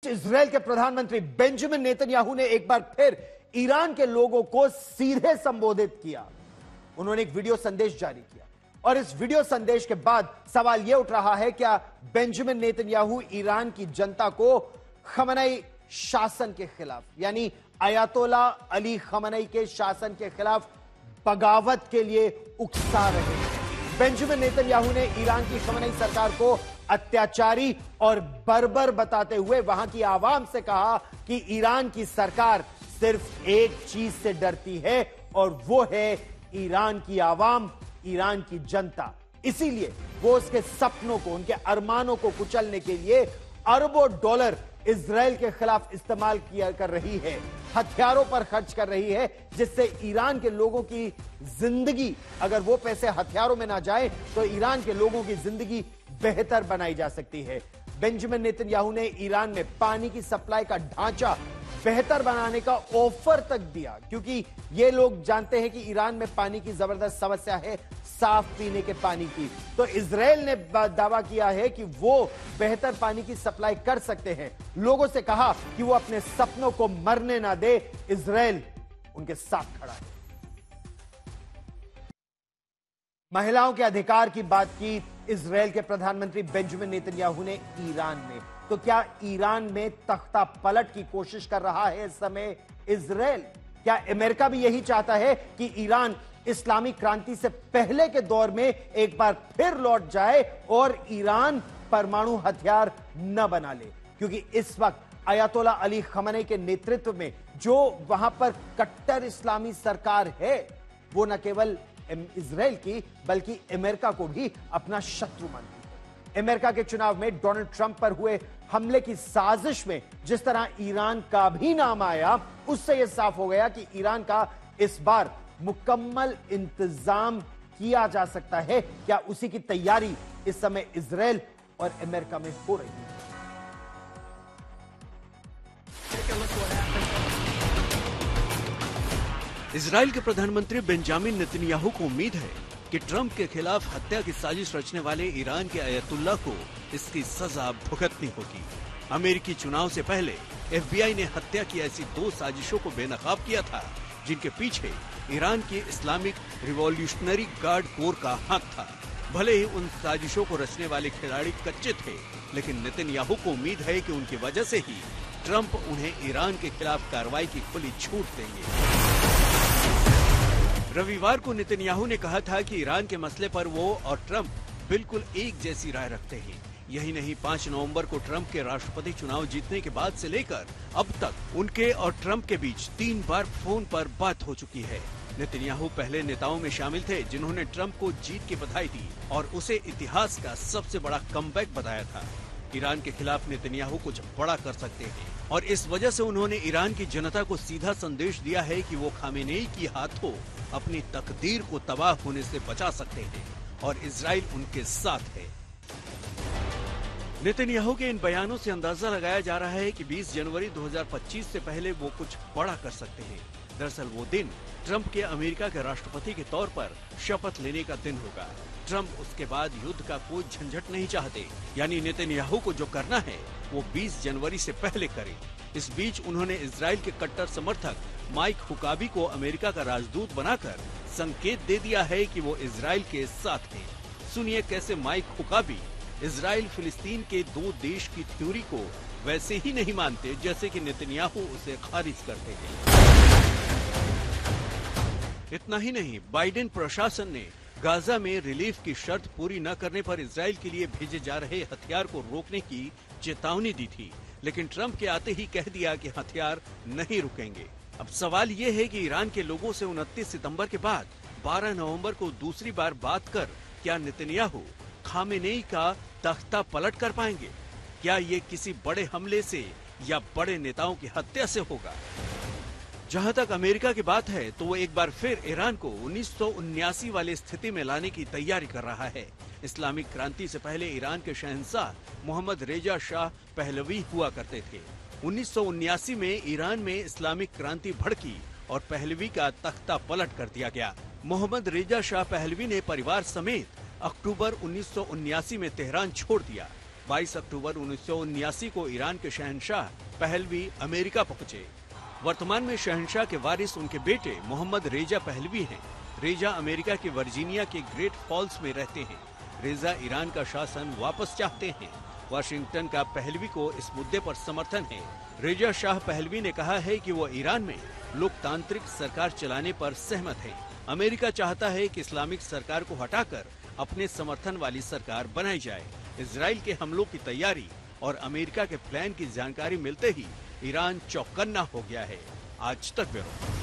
Israel के प्रधानमंत्री Benjamin Netanyahu ने एक बार फिर ईरान के लोगों को सीधे संबोधित किया। उन्होंने एक वीडियो संदेश जारी किया और इस वीडियो संदेश के बाद सवाल यह उठ रहा है, क्या बेंजामिन नेतन्याहू ईरान की जनता को खमनई शासन के खिलाफ, यानी अयातोला अली खमनई के शासन के खिलाफ बगावत के लिए उकसा रहे हैं। बेंजामिन नेतन्याहू ने ईरान की खमनई सरकार को अत्याचारी और बर्बर बताते हुए वहां की आवाम से कहा कि ईरान की सरकार सिर्फ एक चीज से डरती है और वो है ईरान की आवाम, ईरान की जनता। इसीलिए वो उसके सपनों को, उनके अरमानों को कुचलने के लिए अरबों डॉलर इजराइल के खिलाफ इस्तेमाल कर रही है, हथियारों पर खर्च कर रही है, जिससे ईरान के लोगों की जिंदगी, अगर वो पैसे हथियारों में ना जाए तो ईरान के लोगों की जिंदगी बेहतर बनाई जा सकती है। बेंजामिन नेतन्याहू ने ईरान में पानी की सप्लाई का ढांचा बेहतर बनाने का ऑफर तक दिया, क्योंकि ये लोग जानते हैं कि ईरान में पानी की जबरदस्त समस्या है, साफ पीने के पानी की। तो इजराइल ने दावा किया है कि वो बेहतर पानी की सप्लाई कर सकते हैं। लोगों से कहा कि वो अपने सपनों को मरने ना दे, इजराइल उनके साथ खड़ा है। महिलाओं के अधिकार की बात की इजराइल के प्रधानमंत्री बेंजामिन नेतन्याहू ने ईरान में। तो क्या ईरान में तख्ता पलट की कोशिश कर रहा है इस समय इजराइल? क्या अमेरिका भी यही चाहता है कि ईरान इस्लामी क्रांति से पहले के दौर में एक बार फिर लौट जाए और ईरान परमाणु हथियार न बना ले? क्योंकि इस वक्त अयातोला अली खमनई के नेतृत्व में जो वहां पर कट्टर इस्लामी सरकार है, वो न केवल इजराइल की बल्कि अमेरिका को भी अपना शत्रु मानती है। अमेरिका के चुनाव में डोनाल्ड ट्रंप पर हुए हमले की साजिश में जिस तरह ईरान का भी नाम आया, उससे यह साफ हो गया कि ईरान का इस बार मुकम्मल इंतजाम किया जा सकता है। क्या उसी की तैयारी इस समय इजराइल और अमेरिका में हो रही है? इजराइल के प्रधानमंत्री बेंजामिन नेतन्याहू को उम्मीद है कि ट्रंप के खिलाफ हत्या की साजिश रचने वाले ईरान के अयतुल्ला को इसकी सजा भुगतनी होगी। अमेरिकी चुनाव से पहले FBI ने हत्या की ऐसी 2 साजिशों को बेनकाब किया था, जिनके पीछे ईरान की इस्लामिक रिवॉल्यूशनरी गार्ड कोर का हाथ था। भले ही उन साजिशों को रचने वाले खिलाड़ी कच्चे थे, लेकिन नेतन्याहू को उम्मीद है कि उनकी वजह से ही ट्रंप उन्हें ईरान के खिलाफ कार्रवाई की खुली छूट देंगे। रविवार को नेतन्याहू ने कहा था कि ईरान के मसले पर वो और ट्रंप बिल्कुल एक जैसी राय रखते हैं। यही नहीं, 5 नवंबर को ट्रंप के राष्ट्रपति चुनाव जीतने के बाद से लेकर अब तक उनके और ट्रंप के बीच 3 बार फोन पर बात हो चुकी है। नेतन्याहू पहले नेताओं में शामिल थे जिन्होंने ट्रंप को जीत की बधाई दी और उसे इतिहास का सबसे बड़ा कमबैक बताया था। ईरान के खिलाफ नेतन्याहू कुछ बड़ा कर सकते हैं और इस वजह से उन्होंने ईरान की जनता को सीधा संदेश दिया है कि वो खामेनेई की हाथों अपनी तकदीर को तबाह होने से बचा सकते हैं और इजराइल उनके साथ है। नेतन्याहू के इन बयानों से अंदाजा लगाया जा रहा है कि 20 जनवरी 2025 से पहले वो कुछ बड़ा कर सकते हैं। दरअसल वो दिन ट्रंप के अमेरिका के राष्ट्रपति के तौर पर शपथ लेने का दिन होगा। ट्रंप उसके बाद युद्ध का कोई झंझट नहीं चाहते, यानी नेतन्याहू को जो करना है वो 20 जनवरी से पहले करे। इस बीच उन्होंने इजराइल के कट्टर समर्थक माइक हुकाबी को अमेरिका का राजदूत बनाकर संकेत दे दिया है कि वो इजराइल के साथ हैं। सुनिए कैसे माइक हुकाबी इजराइल फिलिस्तीन के 2 देश की थ्योरी को वैसे ही नहीं मानते जैसे कि नेतन्याहू उसे खारिज करते हैं। इतना ही नहीं, बाइडेन प्रशासन ने गाजा में रिलीफ की शर्त पूरी न करने पर इजराइल के लिए भेजे जा रहे हथियार को रोकने की चेतावनी दी थी, लेकिन ट्रंप के आते ही कह दिया कि हथियार नहीं रुकेंगे। अब सवाल ये है कि ईरान के लोगों से 29 सितंबर के बाद 12 नवंबर को दूसरी बार बात कर क्या नेतन्याहू खामेनेई का तख्ता पलट कर पाएंगे? क्या ये किसी बड़े हमले से या बड़े नेताओं की हत्या से होगा? जहां तक अमेरिका की बात है तो वो एक बार फिर ईरान को 1979 वाली स्थिति में लाने की तैयारी कर रहा है। इस्लामिक क्रांति से पहले ईरान के शहंशाह मोहम्मद रेजा शाह पहलवी हुआ करते थे। 1979 में ईरान में इस्लामिक क्रांति भड़की और पहलवी का तख्ता पलट कर दिया गया। मोहम्मद रेजा शाह पहलवी ने परिवार समेत अक्टूबर 1979 में तेहरान छोड़ दिया। 22 अक्टूबर 1979 को ईरान के शहंशाह पहलवी अमेरिका पहुंचे। वर्तमान में शहंशाह के वारिस उनके बेटे मोहम्मद रेजा पहलवी हैं। रेजा अमेरिका के वर्जीनिया के ग्रेट फॉल्स में रहते हैं। रेजा ईरान का शासन वापस चाहते हैं। वाशिंगटन का पहलवी को इस मुद्दे पर समर्थन है। रेजा शाह पहलवी ने कहा है कि वो ईरान में लोकतांत्रिक सरकार चलाने पर सहमत है। अमेरिका चाहता है कि इस्लामिक सरकार को हटाकर अपने समर्थन वाली सरकार बनाई जाए। इजराइल के हमलों की तैयारी और अमेरिका के प्लान की जानकारी मिलते ही ईरान चौकन्ना हो गया है। आज तक ब्यूरो।